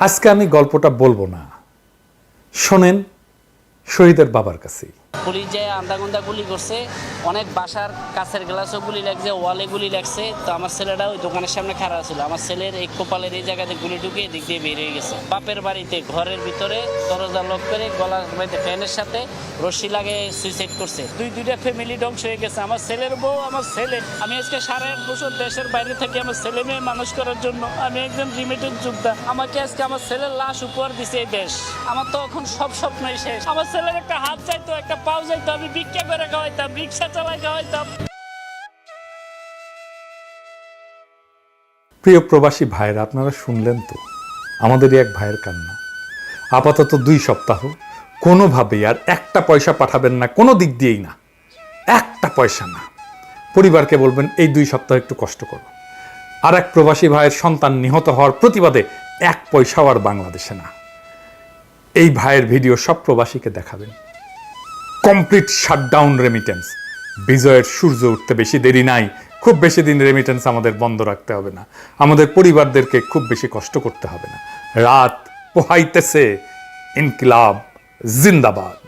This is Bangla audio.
আজকে আমি গল্পটা বলবো না, শোনেন শহীদের বাবার কাছেই। পুলিশ যে আন্দাগন্দা গুলি করছে, অনেক বাসার কাছের গ্লাসও গুলি লাগছে, ওয়ালে গুলি লাগছে। তো আমার ছেলেটা ওই দোকানের সামনে খাড়া ছিল, আমার ছেলের এই কপালের এই জায়গাতে গুলি ঢুকে দিক দিয়ে বের হয়ে গেছে। বাপের বাড়িতে ঘরের ভিতরে দরজা লক করে গলার মধ্যে ফ্যানের সাথে রশি লাগে সুইসাইড করছে। দুইটা ফ্যামিলি ধ্বংস হয়ে গেছে। আমার ছেলের বউ, আমার ছেলে। আমি আজকে 8.5 বছর দেশের বাইরে থাকি আমার ছেলে মেয়ে মানুষ করার জন্য। আমি একজন রিমিটেড যোদ্ধা। আমাকে আজকে আমার ছেলের লাশ উপহার দিছে এই দেশ। আমার তো এখন সব স্বপ্নই শেষ। আমার ছেলের একটা হাত চাইতো, একটা পাও চাইতো, আমি ভিক্ষা করে খাওয়াইতাম, রিক্সা চালাই খাওয়াইতাম। প্রিয় প্রবাসী ভাইরা, আপনারা শুনলেন তো আমাদেরই এক ভাইয়ের কান্না। আপাতত 2 সপ্তাহ কোনোভাবেই আর একটা পয়সা পাঠাবেন না, কোনো দিক দিয়েই না, একটা পয়সা না। পরিবারকে বলবেন এই 2 সপ্তাহ একটু কষ্ট করো। আর এক প্রবাসী ভাইয়ের সন্তান নিহত হওয়ার প্রতিবাদে 1 পয়সাও আর বাংলাদেশে না। এই ভাইয়ের ভিডিও সব প্রবাসীকে দেখাবেন। Complete shutdown remittance. বিজয়ের সূর্য উঠতে বেশি দেরি নাই, খুব বেশি দিন রেমিটেন্স আমাদের বন্ধ রাখতে হবে না, আমাদের পরিবারদেরকে খুব বেশি কষ্ট করতে হবে না। রাত পোহাইতেছে, ইনকিলাব জিন্দাবাদ।